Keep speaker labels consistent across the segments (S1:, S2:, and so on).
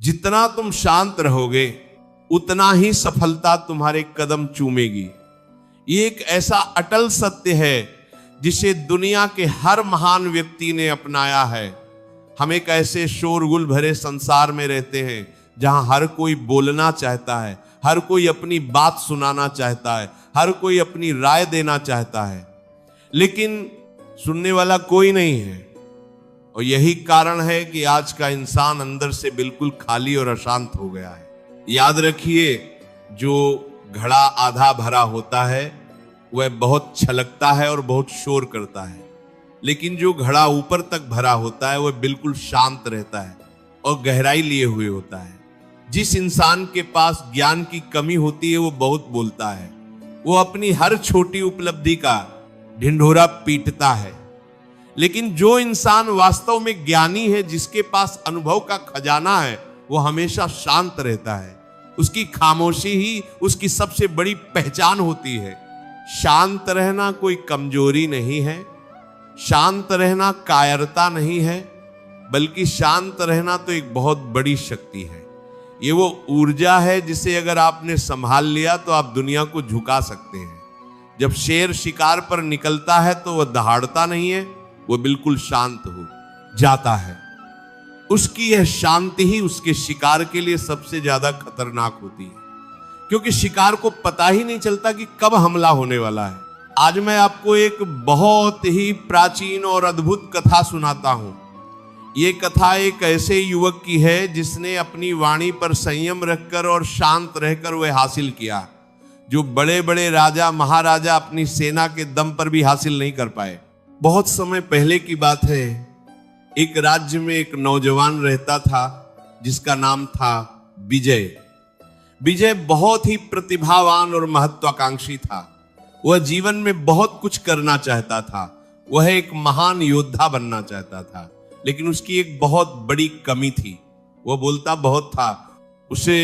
S1: जितना तुम शांत रहोगे उतना ही सफलता तुम्हारे कदम चूमेगी। ये एक ऐसा अटल सत्य है जिसे दुनिया के हर महान व्यक्ति ने अपनाया है। हम एक ऐसे शोरगुल भरे संसार में रहते हैं जहां हर कोई बोलना चाहता है, हर कोई अपनी बात सुनाना चाहता है, हर कोई अपनी राय देना चाहता है, लेकिन सुनने वाला कोई नहीं है। और यही कारण है कि आज का इंसान अंदर से बिल्कुल खाली और अशांत हो गया है। याद रखिए, जो घड़ा आधा भरा होता है वह बहुत छलकता है और बहुत शोर करता है, लेकिन जो घड़ा ऊपर तक भरा होता है वह बिल्कुल शांत रहता है और गहराई लिए हुए होता है। जिस इंसान के पास ज्ञान की कमी होती है वो बहुत बोलता है, वो अपनी हर छोटी उपलब्धि का ढिंढोरा पीटता है, लेकिन जो इंसान वास्तव में ज्ञानी है, जिसके पास अनुभव का खजाना है, वो हमेशा शांत रहता है। उसकी खामोशी ही उसकी सबसे बड़ी पहचान होती है। शांत रहना कोई कमजोरी नहीं है, शांत रहना कायरता नहीं है, बल्कि शांत रहना तो एक बहुत बड़ी शक्ति है। ये वो ऊर्जा है जिसे अगर आपने संभाल लिया तो आप दुनिया को झुका सकते हैं। जब शेर शिकार पर निकलता है तो वह दहाड़ता नहीं है, वो बिल्कुल शांत हो जाता है। उसकी यह शांति ही उसके शिकार के लिए सबसे ज्यादा खतरनाक होती है, क्योंकि शिकार को पता ही नहीं चलता कि कब हमला होने वाला है। आज मैं आपको एक बहुत ही प्राचीन और अद्भुत कथा सुनाता हूं। ये कथा एक ऐसे युवक की है जिसने अपनी वाणी पर संयम रखकर और शांत रहकर वह हासिल किया, जो बड़े बड़े राजा महाराजा अपनी सेना के दम पर भी हासिल नहीं कर पाए। बहुत समय पहले की बात है, एक राज्य में एक नौजवान रहता था जिसका नाम था विजय। विजय बहुत ही प्रतिभावान और महत्वाकांक्षी था। वह जीवन में बहुत कुछ करना चाहता था, वह एक महान योद्धा बनना चाहता था, लेकिन उसकी एक बहुत बड़ी कमी थी। वह बोलता बहुत था, उसे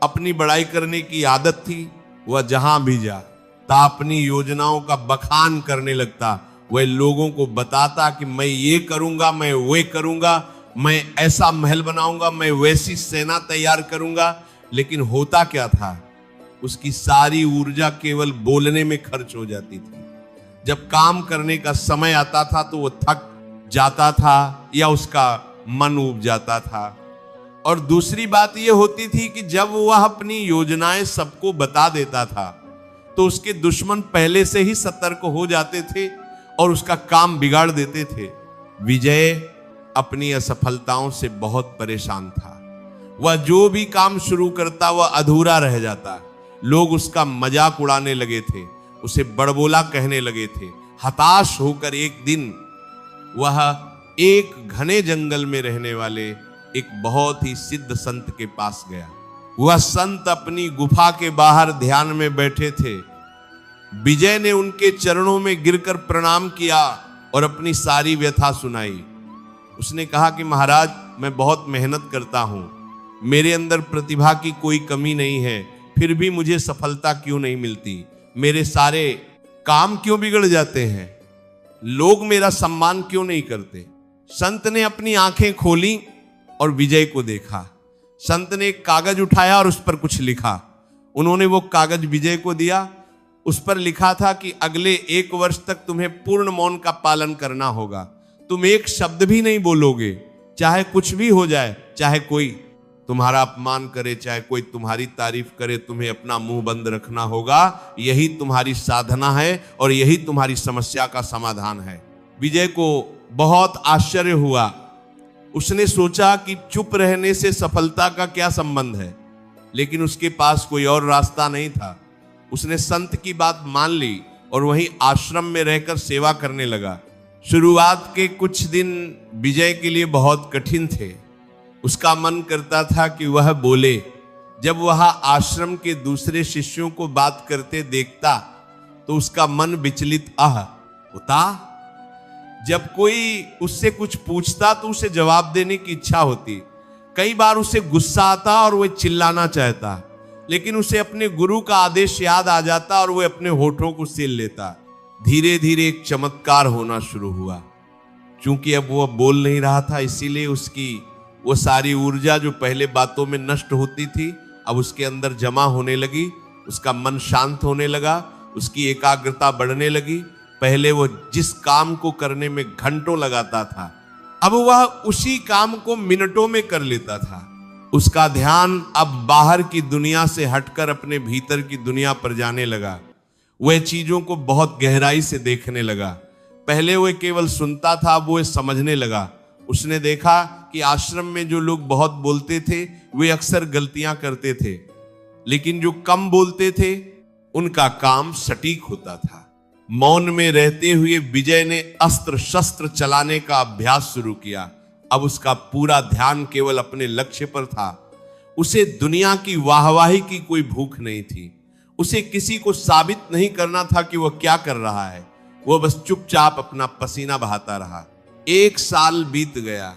S1: अपनी बड़ाई करने की आदत थी। वह जहां भी जाता अपनी योजनाओं का बखान करने लगता। वह लोगों को बताता कि मैं ये करूंगा, मैं वो करूंगा, मैं ऐसा महल बनाऊंगा, मैं वैसी सेना तैयार करूंगा। लेकिन होता क्या था, उसकी सारी ऊर्जा केवल बोलने में खर्च हो जाती थी। जब काम करने का समय आता था तो वह थक जाता था या उसका मन ऊब जाता था। और दूसरी बात यह होती थी कि जब वह अपनी योजनाएं सबको बता देता था तो उसके दुश्मन पहले से ही सतर्क हो जाते थे और उसका काम बिगाड़ देते थे। विजय अपनी असफलताओं से बहुत परेशान था। वह जो भी काम शुरू करता वह अधूरा रह जाता। लोग उसका मजाक उड़ाने लगे थे, उसे बड़बोला कहने लगे थे। हताश होकर एक दिन वह एक घने जंगल में रहने वाले एक बहुत ही सिद्ध संत के पास गया। वह संत अपनी गुफा के बाहर ध्यान में बैठे थे। विजय ने उनके चरणों में गिरकर प्रणाम किया और अपनी सारी व्यथा सुनाई। उसने कहा कि महाराज, मैं बहुत मेहनत करता हूं, मेरे अंदर प्रतिभा की कोई कमी नहीं है, फिर भी मुझे सफलता क्यों नहीं मिलती? मेरे सारे काम क्यों बिगड़ जाते हैं? लोग मेरा सम्मान क्यों नहीं करते? संत ने अपनी आंखें खोली और विजय को देखा। संत ने एक कागज उठाया और उस पर कुछ लिखा। उन्होंने वो कागज विजय को दिया। उस पर लिखा था कि अगले 1 वर्ष तक तुम्हें पूर्ण मौन का पालन करना होगा। तुम एक शब्द भी नहीं बोलोगे, चाहे कुछ भी हो जाए, चाहे कोई तुम्हारा अपमान करे, चाहे कोई तुम्हारी तारीफ करे, तुम्हें अपना मुंह बंद रखना होगा। यही तुम्हारी साधना है और यही तुम्हारी समस्या का समाधान है। विजय को बहुत आश्चर्य हुआ। उसने सोचा कि चुप रहने से सफलता का क्या संबंध है, लेकिन उसके पास कोई और रास्ता नहीं था। उसने संत की बात मान ली और वहीं आश्रम में रहकर सेवा करने लगा। शुरुआत के कुछ दिन विजय के लिए बहुत कठिन थे। उसका मन करता था कि वह बोले। जब वह आश्रम के दूसरे शिष्यों को बात करते देखता तो उसका मन विचलित होता। जब कोई उससे कुछ पूछता तो उसे जवाब देने की इच्छा होती। कई बार उसे गुस्सा आता और वह चिल्लाना चाहता, लेकिन उसे अपने गुरु का आदेश याद आ जाता और वह अपने होठों को सील लेता। धीरे धीरे एक चमत्कार होना शुरू हुआ। चूंकि अब वह बोल नहीं रहा था, इसीलिए उसकी वो सारी ऊर्जा जो पहले बातों में नष्ट होती थी अब उसके अंदर जमा होने लगी, उसका मन शांत होने लगा, उसकी एकाग्रता बढ़ने लगी। पहले वो जिस काम को करने में घंटों लगाता था अब वह उसी काम को मिनटों में कर लेता था। उसका ध्यान अब बाहर की दुनिया से हटकर अपने भीतर की दुनिया पर जाने लगा। वह चीजों को बहुत गहराई से देखने लगा। पहले वह केवल सुनता था, अब वह समझने लगा। उसने देखा कि आश्रम में जो लोग बहुत बोलते थे वे अक्सर गलतियां करते थे, लेकिन जो कम बोलते थे उनका काम सटीक होता था। मौन में रहते हुए विजय ने अस्त्र शस्त्र चलाने का अभ्यास शुरू किया। अब उसका पूरा ध्यान केवल अपने लक्ष्य पर था। उसे दुनिया की वाहवाही की कोई भूख नहीं थी। उसे किसी को साबित नहीं करना था कि वह क्या कर रहा है। वह बस चुपचाप अपना पसीना बहाता रहा। 1 साल बीत गया।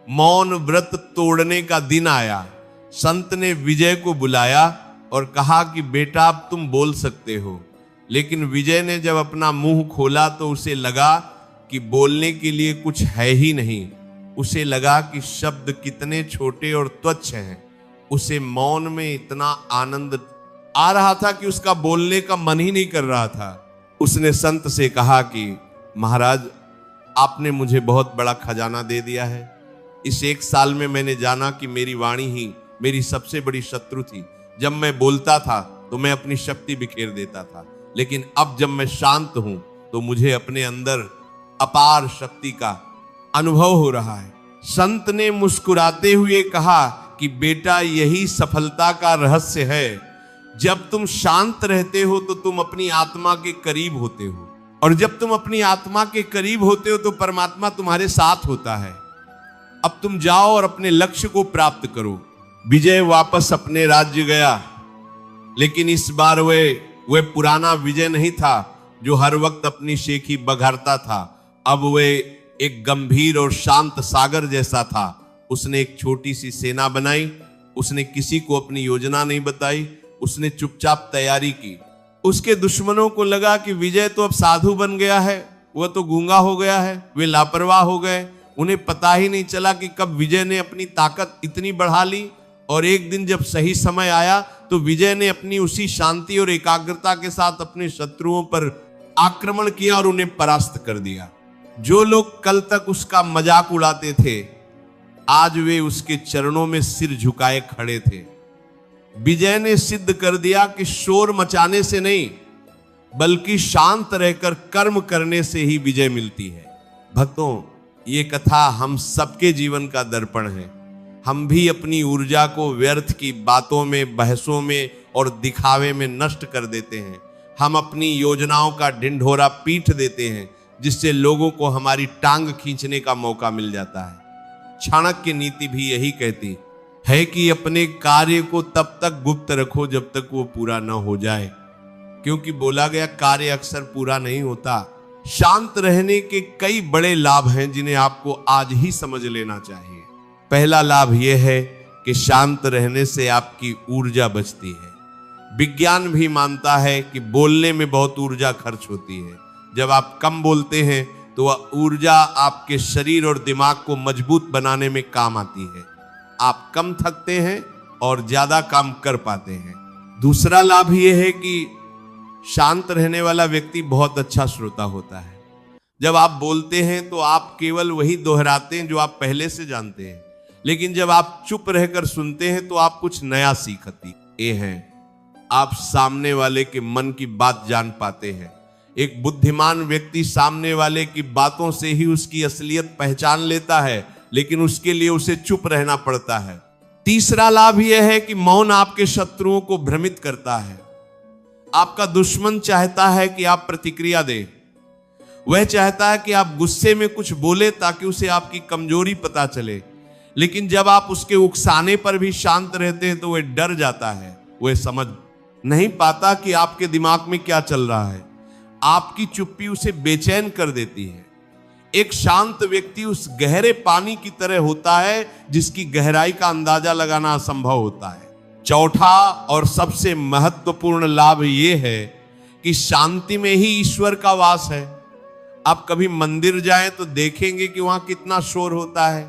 S1: मौन व्रत तोड़ने का दिन आया। संत ने विजय को बुलाया और कहा कि बेटा अब तुम बोल सकते हो। लेकिन विजय ने जब अपना मुंह खोला तो उसे लगा कि बोलने के लिए कुछ है ही नहीं। उसे लगा कि शब्द कितने छोटे और तुच्छ हैं। उसे मौन में इतना आनंद आ रहा था कि उसका बोलने का मन ही नहीं कर रहा था। उसने संत से कहा कि महाराज, आपने मुझे बहुत बड़ा खजाना दे दिया है। इस 1 साल में मैंने जाना कि मेरी वाणी ही मेरी सबसे बड़ी शत्रु थी। जब मैं बोलता था तो मैं अपनी शक्ति बिखेर देता था, लेकिन अब जब मैं शांत हूं तो मुझे अपने अंदर अपार शक्ति का अनुभव हो रहा है। संत ने मुस्कुराते हुए कहा कि बेटा, यही सफलता का रहस्य है। जब तुम शांत रहते हो तो तुम अपनी आत्मा के करीब होते हो, और जब तुम अपनी आत्मा के करीब होते हो तो परमात्मा तुम्हारे साथ होता है। अब तुम जाओ और अपने लक्ष्य को प्राप्त करो। विजय वापस अपने राज्य गया, लेकिन इस बार वह पुराना विजय नहीं था जो हर वक्त अपनी शेखी बघारता था। अब वह एक गंभीर और शांत सागर जैसा था। उसने एक छोटी सी सेना बनाई। उसने किसी को अपनी योजना नहीं बताई। उसने चुपचाप तैयारी की। उसके दुश्मनों को लगा कि विजय तो अब साधु बन गया है, वह तो गूंगा हो गया है, वे लापरवाह हो गए। उन्हें पता ही नहीं चला कि कब विजय ने अपनी ताकत इतनी बढ़ा ली। और एक दिन जब सही समय आया तो विजय ने अपनी उसी शांति और एकाग्रता के साथ अपने शत्रुओं पर आक्रमण किया और उन्हें परास्त कर दिया। जो लोग कल तक उसका मजाक उड़ाते थे, आज वे उसके चरणों में सिर झुकाए खड़े थे। विजय ने सिद्ध कर दिया कि शोर मचाने से नहीं, बल्कि शांत रहकर कर्म करने से ही विजय मिलती है। भक्तों, ये कथा हम सबके जीवन का दर्पण है। हम भी अपनी ऊर्जा को व्यर्थ की बातों में, बहसों में और दिखावे में नष्ट कर देते हैं। हम अपनी योजनाओं का ढिंढोरा पीट देते हैं, जिससे लोगों को हमारी टांग खींचने का मौका मिल जाता है। चाणक्य नीति भी यही कहती है कि अपने कार्य को तब तक गुप्त रखो जब तक वो पूरा न हो जाए, क्योंकि बोला गया कार्य अक्सर पूरा नहीं होता। शांत रहने के कई बड़े लाभ हैं जिन्हें आपको आज ही समझ लेना चाहिए। पहला लाभ यह है कि शांत रहने से आपकी ऊर्जा बचती है। विज्ञान भी मानता है कि बोलने में बहुत ऊर्जा खर्च होती है। जब आप कम बोलते हैं तो वह ऊर्जा आपके शरीर और दिमाग को मजबूत बनाने में काम आती है। आप कम थकते हैं और ज्यादा काम कर पाते हैं। दूसरा लाभ यह है कि शांत रहने वाला व्यक्ति बहुत अच्छा श्रोता होता है। जब आप बोलते हैं तो आप केवल वही दोहराते हैं जो आप पहले से जानते हैं, लेकिन जब आप चुप रहकर सुनते हैं तो आप कुछ नया सीखते हैं। आप सामने वाले के मन की बात जान पाते हैं। एक बुद्धिमान व्यक्ति सामने वाले की बातों से ही उसकी असलियत पहचान लेता है, लेकिन उसके लिए उसे चुप रहना पड़ता है। तीसरा लाभ यह है कि मौन आपके शत्रुओं को भ्रमित करता है। आपका दुश्मन चाहता है कि आप प्रतिक्रिया दें। वह चाहता है कि आप गुस्से में कुछ बोले ताकि उसे आपकी कमजोरी पता चले, लेकिन जब आप उसके उकसाने पर भी शांत रहते हैं तो वह डर जाता है। वह समझ नहीं पाता कि आपके दिमाग में क्या चल रहा है। आपकी चुप्पी उसे बेचैन कर देती है। एक शांत व्यक्ति उस गहरे पानी की तरह होता है जिसकी गहराई का अंदाजा लगाना असंभव होता है। चौथा और सबसे महत्वपूर्ण लाभ यह है कि शांति में ही ईश्वर का वास है। आप कभी मंदिर जाएं तो देखेंगे कि वहां कितना शोर होता है,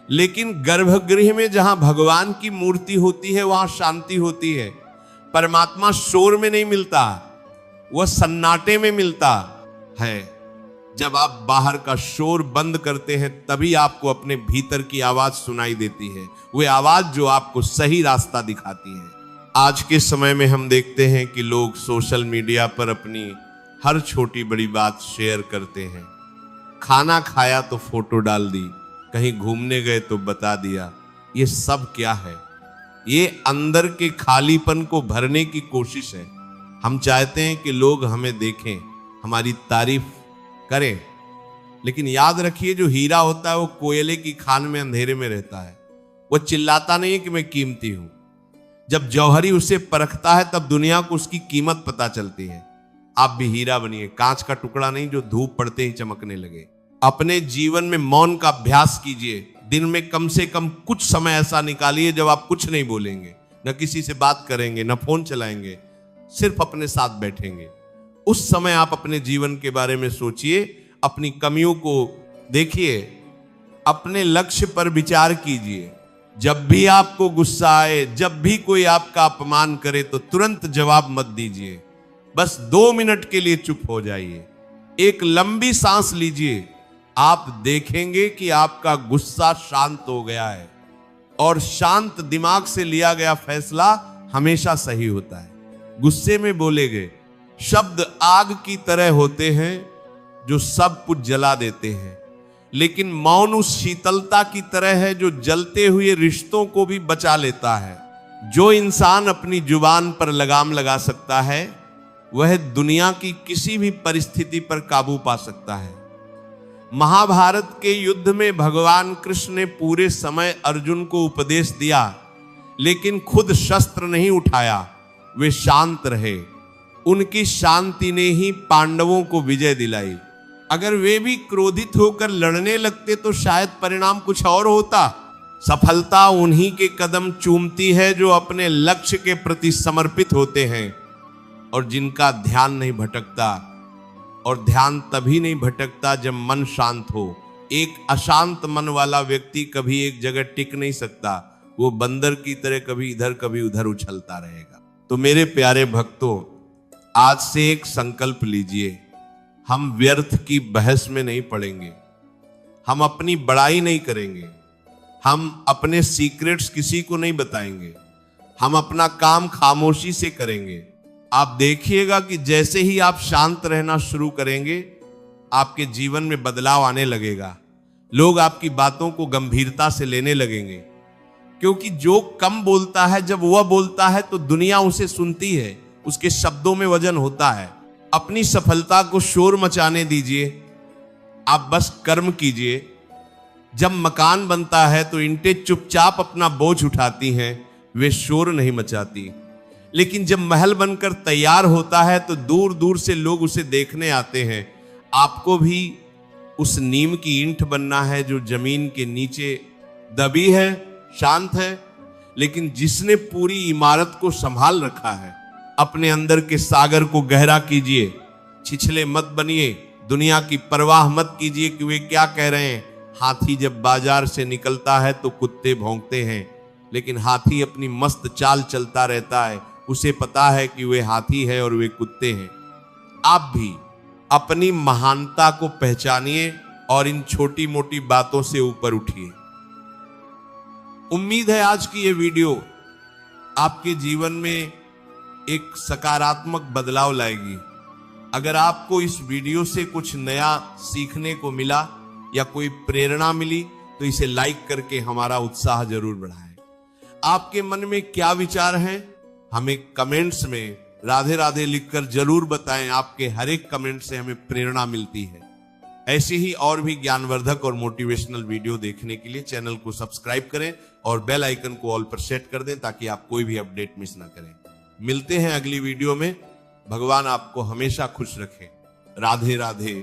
S1: लेकिन गर्भगृह में जहां भगवान की मूर्ति होती है वहां शांति होती है। परमात्मा शोर में नहीं मिलता, वह सन्नाटे में मिलता है। जब आप बाहर का शोर बंद करते हैं तभी आपको अपने भीतर की आवाज सुनाई देती है, वह आवाज जो आपको सही रास्ता दिखाती है। आज के समय में हम देखते हैं कि लोग सोशल मीडिया पर अपनी हर छोटी बड़ी बात शेयर करते हैं। खाना खाया तो फोटो डाल दी, कहीं घूमने गए तो बता दिया। ये सब क्या है? ये अंदर के खालीपन को भरने की कोशिश है। हम चाहते हैं कि लोग हमें देखें, हमारी तारीफ करें, लेकिन याद रखिए जो हीरा होता है वो कोयले की खान में अंधेरे में रहता है। वो चिल्लाता नहीं है कि मैं कीमती हूं। जब जौहरी उसे परखता है तब दुनिया को उसकी कीमत पता चलती है। आप भी हीरा बनिए, कांच का टुकड़ा नहीं जो धूप पड़ते ही चमकने लगे। अपने जीवन में मौन का अभ्यास कीजिए। दिन में कम से कम कुछ समय ऐसा निकालिए जब आप कुछ नहीं बोलेंगे, न किसी से बात करेंगे, न फोन चलाएंगे, सिर्फ अपने साथ बैठेंगे। उस समय आप अपने जीवन के बारे में सोचिए, अपनी कमियों को देखिए, अपने लक्ष्य पर विचार कीजिए। जब भी आपको गुस्सा आए, जब भी कोई आपका अपमान करे तो तुरंत जवाब मत दीजिए। बस 2 मिनट के लिए चुप हो जाइए, एक लंबी सांस लीजिए। आप देखेंगे कि आपका गुस्सा शांत हो गया है, और शांत दिमाग से लिया गया फैसला हमेशा सही होता है। गुस्से में बोले गए शब्द आग की तरह होते हैं जो सब कुछ जला देते हैं, लेकिन मौन उस शीतलता की तरह है जो जलते हुए रिश्तों को भी बचा लेता है। जो इंसान अपनी जुबान पर लगाम लगा सकता है वह दुनिया की किसी भी परिस्थिति पर काबू पा सकता है। महाभारत के युद्ध में भगवान कृष्ण ने पूरे समय अर्जुन को उपदेश दिया, लेकिन खुद शस्त्र नहीं उठाया, वे शांत रहे। उनकी शांति ने ही पांडवों को विजय दिलाई। अगर वे भी क्रोधित होकर लड़ने लगते तो शायद परिणाम कुछ और होता। सफलता उन्हीं के कदम चूमती है जो अपने लक्ष्य के प्रति समर्पित होते हैं और जिनका ध्यान नहीं भटकता। और ध्यान तभी नहीं भटकता जब मन शांत हो। एक अशांत मन वाला व्यक्ति कभी एक जगह टिक नहीं सकता, वो बंदर की तरह कभी इधर कभी उधर उछलता रहेगा। तो मेरे प्यारे भक्तों, आज से एक संकल्प लीजिए, हम व्यर्थ की बहस में नहीं पड़ेंगे, हम अपनी बड़ाई नहीं करेंगे, हम अपने सीक्रेट्स किसी को नहीं बताएंगे, हम अपना काम खामोशी से करेंगे। आप देखिएगा कि जैसे ही आप शांत रहना शुरू करेंगे आपके जीवन में बदलाव आने लगेगा। लोग आपकी बातों को गंभीरता से लेने लगेंगे, क्योंकि जो कम बोलता है जब वह बोलता है तो दुनिया उसे सुनती है, उसके शब्दों में वजन होता है। अपनी सफलता को शोर मचाने दीजिए, आप बस कर्म कीजिए। जब मकान बनता है तो ईंटें चुपचाप अपना बोझ उठाती हैं, वे शोर नहीं मचाती। लेकिन जब महल बनकर तैयार होता है तो दूर दूर से लोग उसे देखने आते हैं। आपको भी उस नीम की ईंट बनना है जो जमीन के नीचे दबी है, शांत है, लेकिन जिसने पूरी इमारत को संभाल रखा है। अपने अंदर के सागर को गहरा कीजिए, छिछले मत बनिए, दुनिया की परवाह मत कीजिए कि वे क्या कह रहे हैं। हाथी जब बाजार से निकलता है तो कुत्ते भौंकते हैं, लेकिन हाथी अपनी मस्त चाल चलता रहता है, उसे पता है कि वे हाथी है और वे कुत्ते हैं। आप भी अपनी महानता को पहचानिए और इन छोटी मोटी बातों से ऊपर उठिए। उम्मीद है आज की ये वीडियो आपके जीवन में एक सकारात्मक बदलाव लाएगी। अगर आपको इस वीडियो से कुछ नया सीखने को मिला या कोई प्रेरणा मिली तो इसे लाइक करके हमारा उत्साह जरूर बढ़ाएं। आपके मन में क्या विचार हैं हमें कमेंट्स में राधे राधे लिखकर जरूर बताएं। आपके हर एक कमेंट से हमें प्रेरणा मिलती है। ऐसी ही और भी ज्ञानवर्धक और मोटिवेशनल वीडियो देखने के लिए चैनल को सब्सक्राइब करें और बेल आइकन को ऑल पर सेट कर दें ताकि आप कोई भी अपडेट मिस ना करें। मिलते हैं अगली वीडियो में। भगवान आपको हमेशा खुश रखें। राधे राधे।